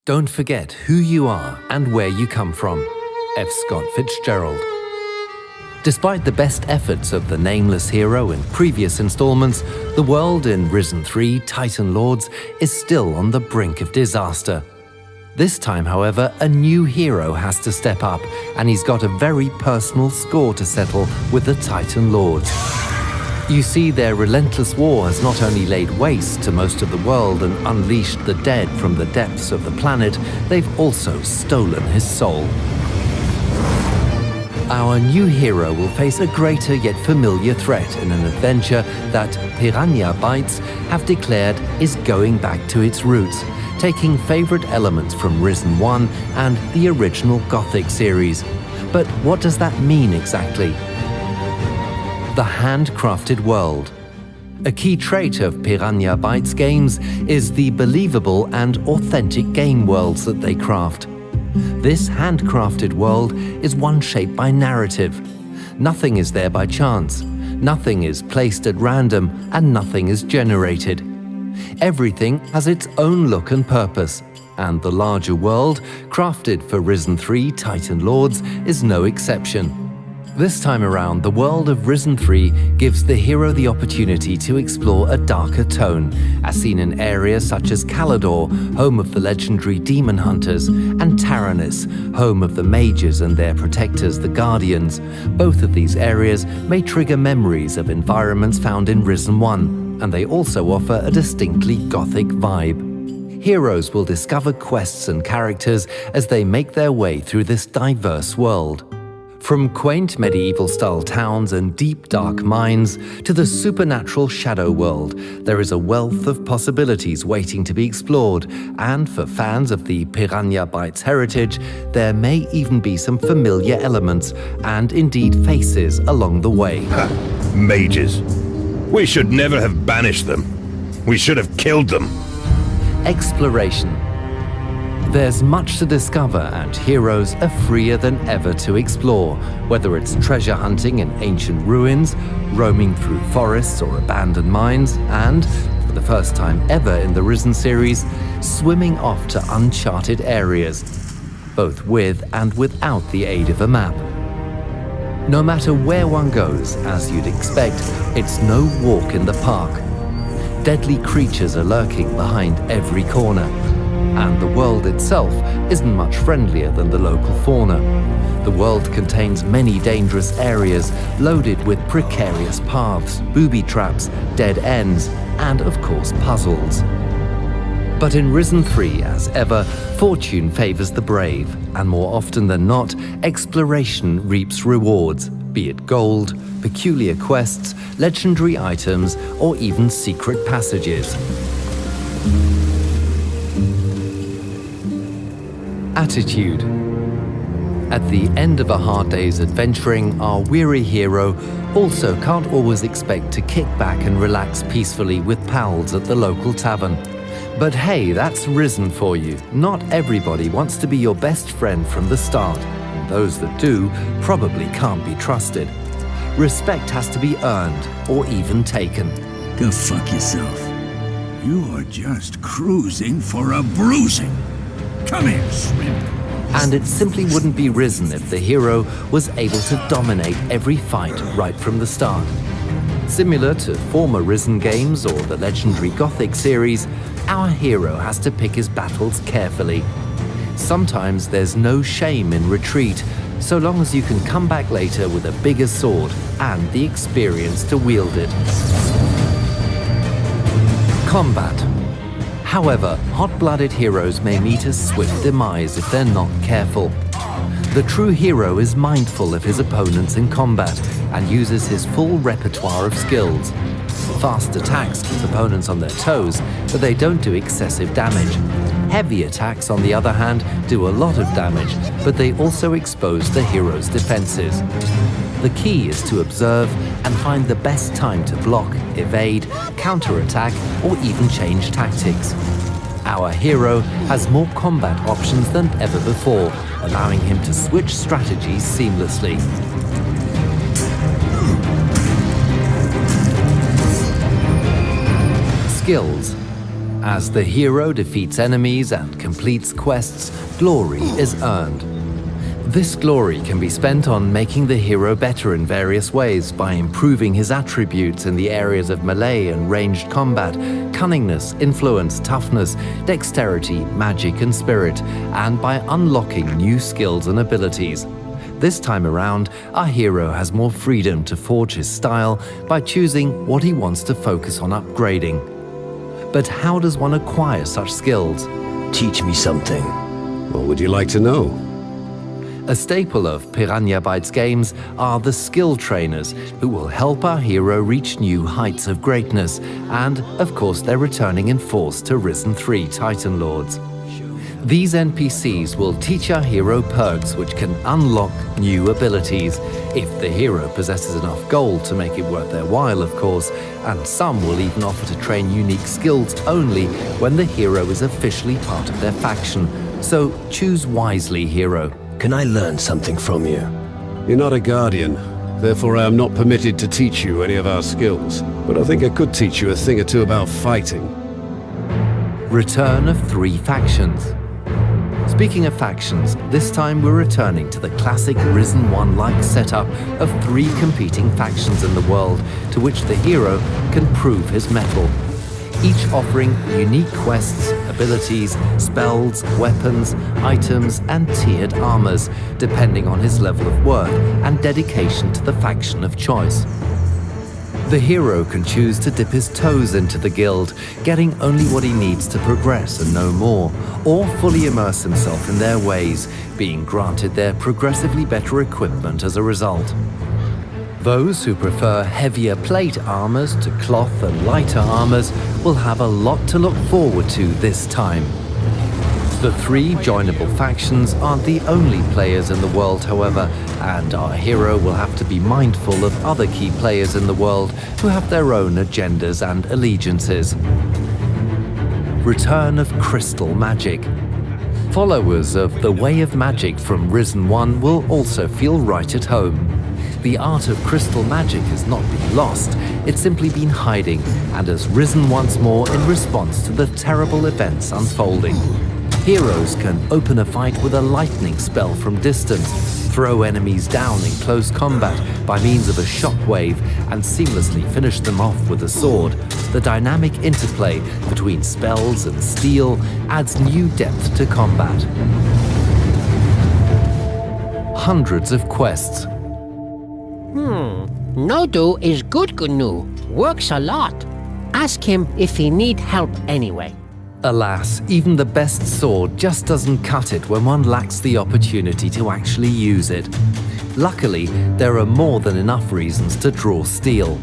Don't forget who you are and where you come from. F. Scott Fitzgerald. Despite the best efforts of the nameless hero in previous installments, the world in Risen 3 Titan Lords is still on the brink of disaster. This time, however, a new hero has to step up, and he's got a very personal score to settle with the Titan Lords. You see, their relentless war has not only laid waste to most of the world and unleashed the dead from the depths of the planet, they've also stolen his soul. Our new hero will face a greater yet familiar threat in an adventure that Piranha Bytes have declared is going back to its roots, taking favorite elements from Risen 1 and the original Gothic series. But what does that mean exactly? The handcrafted world. A key trait of Piranha Bytes games is the believable and authentic game worlds that they craft. This handcrafted world is one shaped by narrative. Nothing is there by chance, nothing is placed at random, and nothing is generated. Everything has its own look and purpose, and the larger world, crafted for Risen 3 Titan Lords, is no exception. This time around, the world of Risen 3 gives the hero the opportunity to explore a darker tone, as seen in areas such as Calador, home of the legendary demon hunters, and Taranis, home of the mages and their protectors, the guardians. Both of these areas may trigger memories of environments found in Risen 1, and they also offer a distinctly Gothic vibe. Heroes will discover quests and characters as they make their way through this diverse world. From quaint medieval-style towns and deep dark mines to the supernatural shadow world, there is a wealth of possibilities waiting to be explored, and for fans of the Piranha Bytes heritage, there may even be some familiar elements and indeed faces along the way. Mages. We should never have banished them. We should have killed them. Exploration. There's much to discover, and heroes are freer than ever to explore, whether it's treasure hunting in ancient ruins, roaming through forests or abandoned mines, and, for the first time ever in the Risen series, swimming off to uncharted areas, both with and without the aid of a map. No matter where one goes, as you'd expect, it's no walk in the park. Deadly creatures are lurking behind every corner. And the world itself isn't much friendlier than the local fauna. The world contains many dangerous areas loaded with precarious paths, booby traps, dead ends, and of course puzzles. But in Risen 3, as ever, fortune favors the brave, and more often than not, exploration reaps rewards, be it gold, peculiar quests, legendary items, or even secret passages. Attitude. At the end of a hard day's adventuring, our weary hero also can't always expect to kick back and relax peacefully with pals at the local tavern. But hey, that's Risen for you. Not everybody wants to be your best friend from the start, and those that do probably can't be trusted. Respect has to be earned or even taken. Go fuck yourself. You are just cruising for a bruising. Come here, shrimp. And it simply wouldn't be Risen if the hero was able to dominate every fight right from the start. Similar to former Risen games or the legendary Gothic series, our hero has to pick his battles carefully. Sometimes there's no shame in retreat, so long as you can come back later with a bigger sword and the experience to wield it. Combat. However, hot-blooded heroes may meet a swift demise if they're not careful. The true hero is mindful of his opponents in combat and uses his full repertoire of skills. Fast attacks keep opponents on their toes, but they don't do excessive damage. Heavy attacks, on the other hand, do a lot of damage, but they also expose the hero's defenses. The key is to observe and find the best time to block, evade, counterattack, or even change tactics. Our hero has more combat options than ever before, allowing him to switch strategies seamlessly. Skills. As the hero defeats enemies and completes quests, glory is earned. This glory can be spent on making the hero better in various ways by improving his attributes in the areas of melee and ranged combat, cunningness, influence, toughness, dexterity, magic and spirit, and by unlocking new skills and abilities. This time around, our hero has more freedom to forge his style by choosing what he wants to focus on upgrading. But how does one acquire such skills? Teach me something. What would you like to know? A staple of Piranha Bytes games are the skill trainers, who will help our hero reach new heights of greatness, and, of course, they're returning in force to Risen 3 Titan Lords. These NPCs will teach our hero perks which can unlock new abilities, if the hero possesses enough gold to make it worth their while, of course, and some will even offer to train unique skills only when the hero is officially part of their faction. So choose wisely, hero. Can I learn something from you? You're not a guardian, therefore I am not permitted to teach you any of our skills. But I think I could teach you a thing or two about fighting. Return of 3 factions. Speaking of factions, this time we're returning to the classic Risen 1-like setup of 3 competing factions in the world, to which the hero can prove his mettle. Each offering unique quests, abilities, spells, weapons, items, and tiered armors, depending on his level of worth and dedication to the faction of choice. The hero can choose to dip his toes into the guild, getting only what he needs to progress and no more, or fully immerse himself in their ways, being granted their progressively better equipment as a result. Those who prefer heavier plate armors to cloth and lighter armors will have a lot to look forward to this time. The 3 joinable factions aren't the only players in the world, however, and our hero will have to be mindful of other key players in the world who have their own agendas and allegiances. Return of Crystal Magic. Followers of the Way of Magic from Risen 1 will also feel right at home. The art of crystal magic has not been lost, it's simply been hiding and has risen once more in response to the terrible events unfolding. Heroes can open a fight with a lightning spell from distance, throw enemies down in close combat by means of a shockwave, and seamlessly finish them off with a sword. The dynamic interplay between spells and steel adds new depth to combat. Hundreds of quests. Nodu is good GNU, works a lot. Ask him if he need help anyway. Alas, even the best sword just doesn't cut it when one lacks the opportunity to actually use it. Luckily, there are more than enough reasons to draw steel.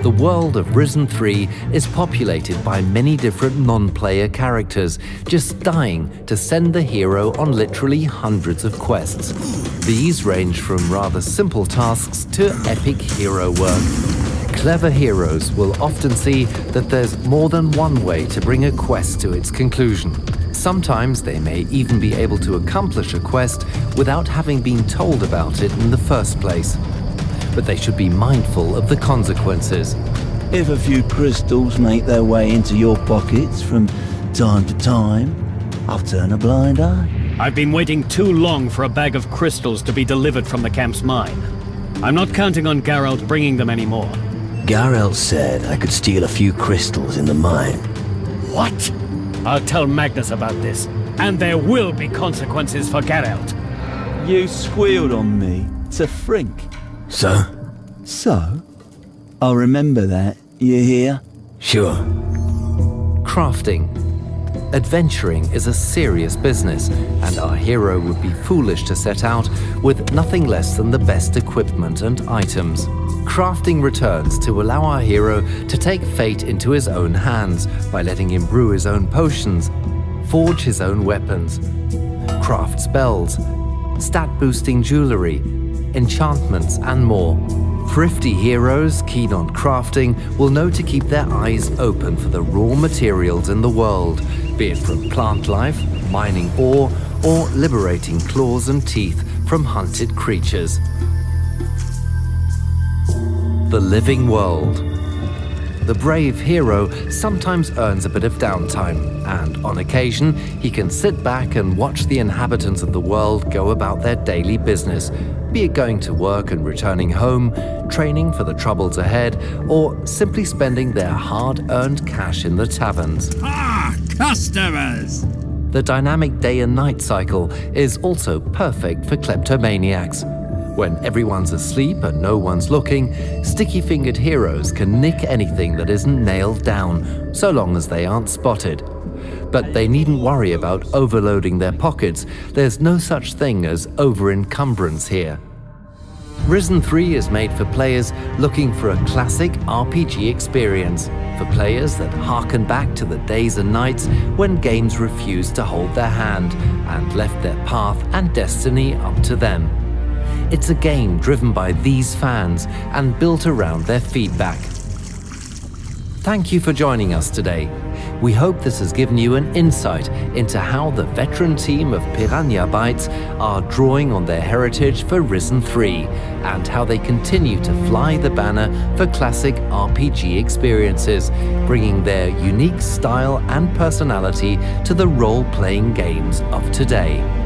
The world of Risen 3 is populated by many different non-player characters, just dying to send the hero on literally hundreds of quests. These range from rather simple tasks to epic hero work. Clever heroes will often see that there's more than one way to bring a quest to its conclusion. Sometimes they may even be able to accomplish a quest without having been told about it in the first place. But they should be mindful of the consequences. If a few crystals make their way into your pockets from time to time, I'll turn a blind eye. I've been waiting too long for a bag of crystals to be delivered from the camp's mine. I'm not counting on Geralt bringing them anymore. Geralt said I could steal a few crystals in the mine. What? I'll tell Magnus about this, and there will be consequences for Geralt. You squealed on me to Frink. So? So? I'll remember that. You hear? Sure. Crafting. Adventuring is a serious business, and our hero would be foolish to set out with nothing less than the best equipment and items. Crafting returns to allow our hero to take fate into his own hands by letting him brew his own potions, forge his own weapons, craft spells, stat-boosting jewelry, enchantments, and more. Thrifty heroes keen on crafting will know to keep their eyes open for the raw materials in the world, be it from plant life, mining ore, or liberating claws and teeth from hunted creatures. The living world. the brave hero sometimes earns a bit of downtime, and on occasion he can sit back and watch the inhabitants of the world go about their daily business, be it going to work and returning home, training for the troubles ahead, or simply spending their hard-earned cash in the taverns. Ah, customers! The dynamic day and night cycle is also perfect for kleptomaniacs. When everyone's asleep and no one's looking, sticky-fingered heroes can nick anything that isn't nailed down, so long as they aren't spotted. But they needn't worry about overloading their pockets. There's no such thing as over-encumbrance here. Risen 3 is made for players looking for a classic RPG experience, for players that harken back to the days and nights when games refused to hold their hand and left their path and destiny up to them. It's a game driven by these fans and built around their feedback. Thank you for joining us today. We hope this has given you an insight into how the veteran team of Piranha Bytes are drawing on their heritage for Risen 3 and how they continue to fly the banner for classic RPG experiences, bringing their unique style and personality to the role-playing games of today.